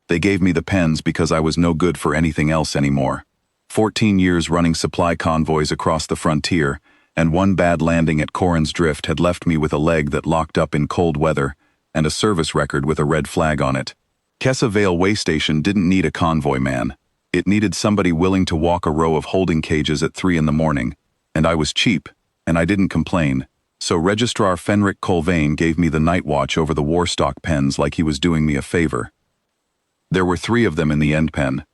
They gave me the pens because I was no good for anything else anymore. 14 years running supply convoys across the frontier, and one bad landing at Corin's Drift had left me with a leg that locked up in cold weather and a service record with a red flag on it. Kessa Vale Way Station didn't need a convoy man. It needed somebody willing to walk a row of holding cages at 3 in the morning, and I was cheap, and I didn't complain. So Registrar Fenric Colvane gave me the night watch over the Warstock pens like he was doing me a favor. There were 3 of them in the end pen.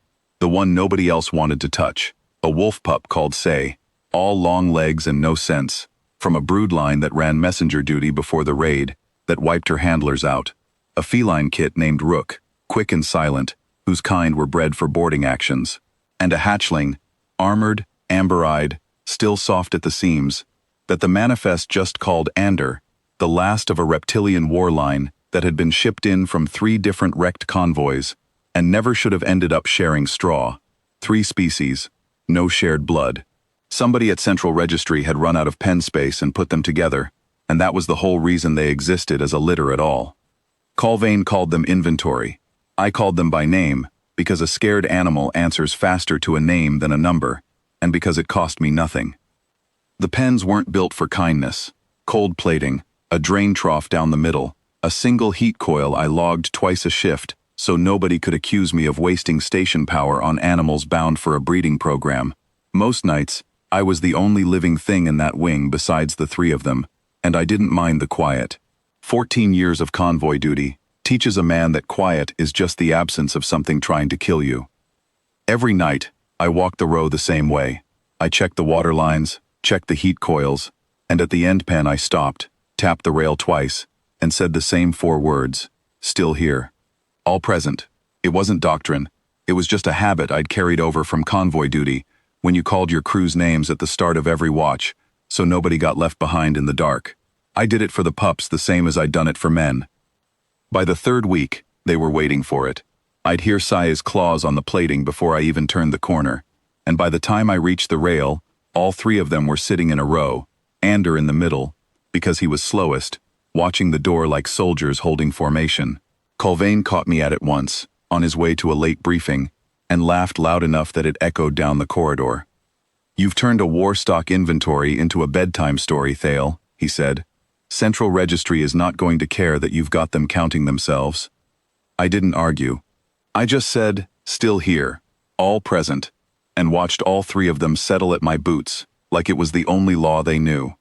The one nobody else wanted to touch, a wolf pup called Say, all long legs and no sense, from a brood line that ran messenger duty before the raid, that wiped her handlers out. A feline kit named Rook, quick and silent, whose kind were bred for boarding actions. And a hatchling, armored, amber-eyed, still soft at the seams, that the manifest just called Ander, the last of a reptilian war line that had been shipped in from 3 different wrecked convoys, and never should have ended up sharing straw. 3 species, no shared blood. Somebody at Central Registry had run out of pen space and put them together, and that was the whole reason they existed as a litter at all. Colvane called them inventory. I called them by name, because a scared animal answers faster to a name than a number, and because it cost me nothing. The pens weren't built for kindness. Cold plating, a drain trough down the middle, a single heat coil I logged twice a shift, so nobody could accuse me of wasting station power on animals bound for a breeding program. Most nights, I was the only living thing in that wing besides the 3 of them, and I didn't mind the quiet. 14 years of convoy duty teaches a man that quiet is just the absence of something trying to kill you. Every night, I walked the row the same way. I checked the water lines, checked the heat coils, and at the end pen I stopped, tapped the rail twice, and said the same 4 words, still here. All present. It wasn't doctrine. It was just a habit I'd carried over from convoy duty, when you called your crew's names at the start of every watch, so nobody got left behind in the dark. I did it for the pups the same as I'd done it for men. By the 3rd week, they were waiting for it. I'd hear Saya's claws on the plating before I even turned the corner, and by the time I reached the rail, all 3 of them were sitting in a row, Ander in the middle, because he was slowest, watching the door like soldiers holding formation. Colvane caught me at it once, on his way to a late briefing, and laughed loud enough that it echoed down the corridor. "You've turned a Warstock inventory into a bedtime story, Thale," he said. "Central Registry is not going to care that you've got them counting themselves." I didn't argue. I just said, still here, all present, and watched all 3 of them settle at my boots, like it was the only law they knew.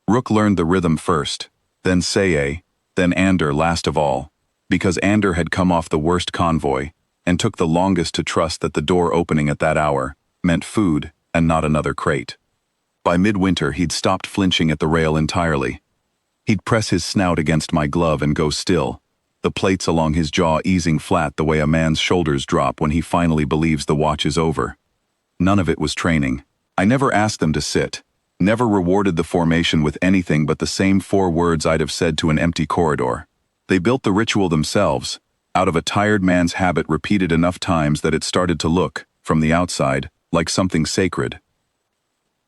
Rook learned the rhythm first, then Saye, then Ander last of all, because Ander had come off the worst convoy, and took the longest to trust that the door opening at that hour meant food and not another crate. By midwinter he'd stopped flinching at the rail entirely. He'd press his snout against my glove and go still, the plates along his jaw easing flat the way a man's shoulders drop when he finally believes the watch is over. None of it was training. I never asked them to sit, never rewarded the formation with anything but the same 4 words I'd have said to an empty corridor. They built the ritual themselves, out of a tired man's habit repeated enough times that it started to look, from the outside, like something sacred.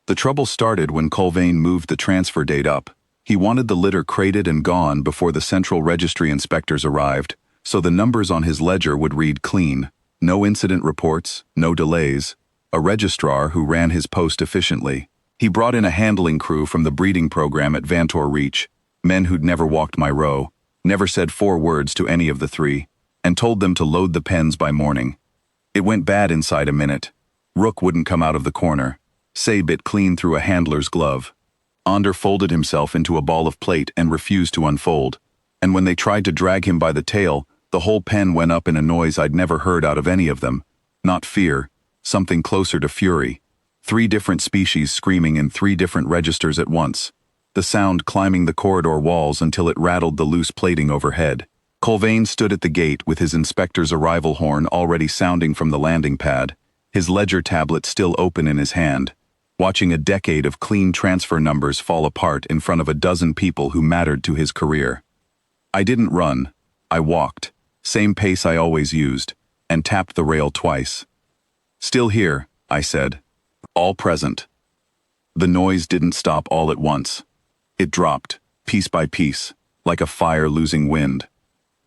The trouble started when Colvane moved the transfer date up. He wanted the litter crated and gone before the Central Registry inspectors arrived, so the numbers on his ledger would read clean. No incident reports, no delays. A registrar who ran his post efficiently. He brought in a handling crew from the breeding program at Vantor Reach, men who'd never walked my row, never said 4 words to any of the 3, and told them to load the pens by morning. It went bad inside a minute. Rook wouldn't come out of the corner. Say bit clean through a handler's glove. Ander folded himself into a ball of plate and refused to unfold, and when they tried to drag him by the tail, the whole pen went up in a noise I'd never heard out of any of them. Not fear, something closer to fury. 3 different species screaming in 3 different registers at once. The sound climbing the corridor walls until it rattled the loose plating overhead. Colvane stood at the gate with his inspector's arrival horn already sounding from the landing pad, his ledger tablet still open in his hand, watching a decade of clean transfer numbers fall apart in front of a dozen people who mattered to his career. I didn't run. I walked, same pace I always used, and tapped the rail twice. "Still here," I said. "All present." The noise didn't stop all at once. It dropped, piece by piece, like a fire losing wind.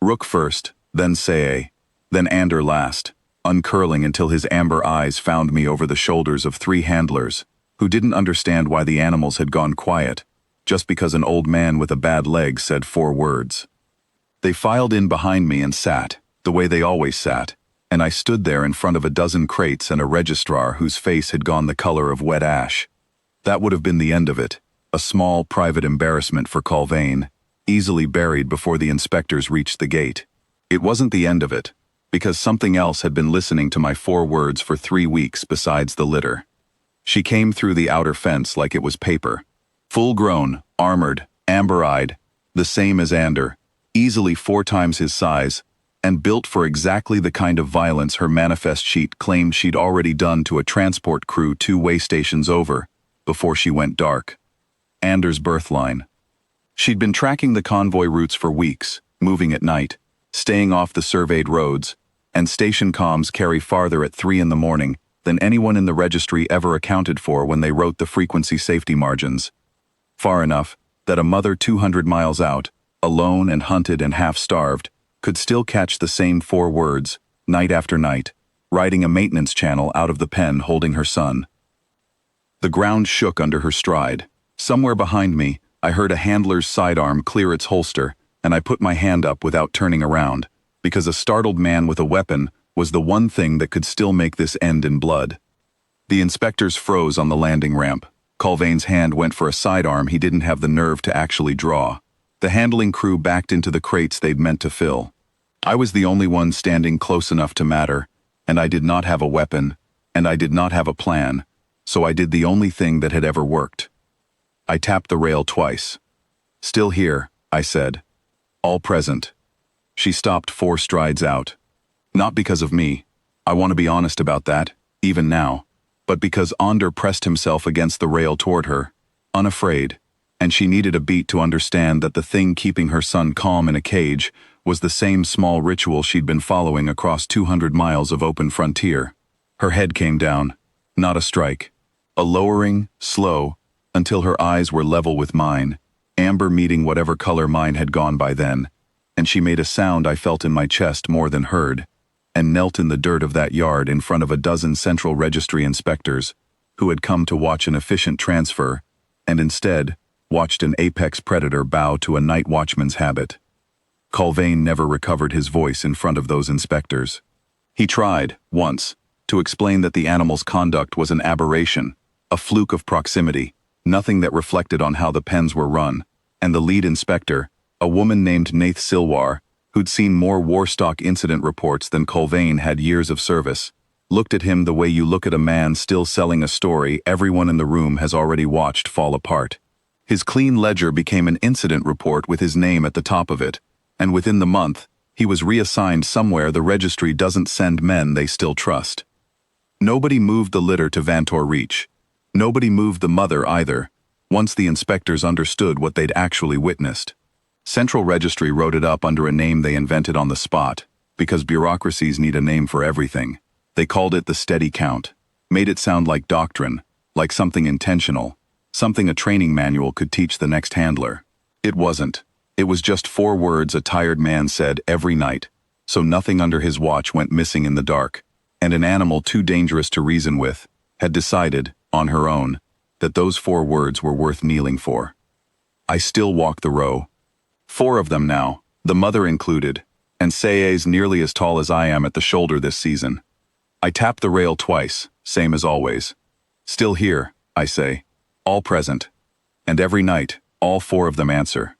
Rook first, then Saye. Then Ander last, uncurling until his amber eyes found me over the shoulders of 3 handlers, who didn't understand why the animals had gone quiet, just because an old man with a bad leg said 4 words. They filed in behind me and sat, the way they always sat, and I stood there in front of a dozen crates and a registrar whose face had gone the color of wet ash. That would have been the end of it, a small private embarrassment for Culvane, easily buried before the inspectors reached the gate. It wasn't the end of it, because something else had been listening to my 4 words for 3 weeks besides the litter. She came through the outer fence like it was paper. Full-grown, armored, amber-eyed, the same as Ander, easily 4 times his size, and built for exactly the kind of violence her manifest sheet claimed she'd already done to a transport crew 2 way stations over, before she went dark. Ander's birth line. She'd been tracking the convoy routes for weeks, moving at night, staying off the surveyed roads, and station comms carry farther at 3 in the morning than anyone in the registry ever accounted for when they wrote the frequency safety margins. Far enough that a mother 200 miles out, alone and hunted and half-starved, could still catch the same 4 words, night after night, riding a maintenance channel out of the pen holding her son. The ground shook under her stride. Somewhere behind me, I heard a handler's sidearm clear its holster, and I put my hand up without turning around, because a startled man with a weapon was the one thing that could still make this end in blood. The inspectors froze on the landing ramp. Culvane's hand went for a sidearm he didn't have the nerve to actually draw. The handling crew backed into the crates they'd meant to fill. I was the only one standing close enough to matter, and I did not have a weapon, and I did not have a plan, so I did the only thing that had ever worked. I tapped the rail twice. "Still here," I said. "All present." She stopped 4 strides out. Not because of me. I want to be honest about that, even now, but because Ander pressed himself against the rail toward her, unafraid, and she needed a beat to understand that the thing keeping her son calm in a cage was the same small ritual she'd been following across 200 miles of open frontier. Her head came down. Not a strike. A lowering, slow, until her eyes were level with mine, amber meeting whatever color mine had gone by then, and she made a sound I felt in my chest more than heard, and knelt in the dirt of that yard in front of a dozen Central Registry inspectors, who had come to watch an efficient transfer, and instead watched an apex predator bow to a night watchman's habit. Culvane never recovered his voice in front of those inspectors. He tried, once, to explain that the animal's conduct was an aberration, a fluke of proximity, nothing that reflected on how the pens were run, and the lead inspector, a woman named Nath Silwar, who'd seen more war-stock incident reports than Culvane had years of service, looked at him the way you look at a man still selling a story everyone in the room has already watched fall apart. His clean ledger became an incident report with his name at the top of it, and within the month, he was reassigned somewhere the registry doesn't send men they still trust. Nobody moved the litter to Vantor Reach. Nobody moved the mother either, once the inspectors understood what they'd actually witnessed. Central Registry wrote it up under a name they invented on the spot, because bureaucracies need a name for everything. They called it the steady count, made it sound like doctrine, like something intentional, something a training manual could teach the next handler. It wasn't. It was just 4 words a tired man said every night, so nothing under his watch went missing in the dark, and an animal too dangerous to reason with had decided, on her own, that those 4 words were worth kneeling for. I still walk the row. 4 of them now, the mother included, and Sayes nearly as tall as I am at the shoulder this season. I tap the rail twice, same as always. "Still here," I say. "All present." And every night, all 4 of them answer.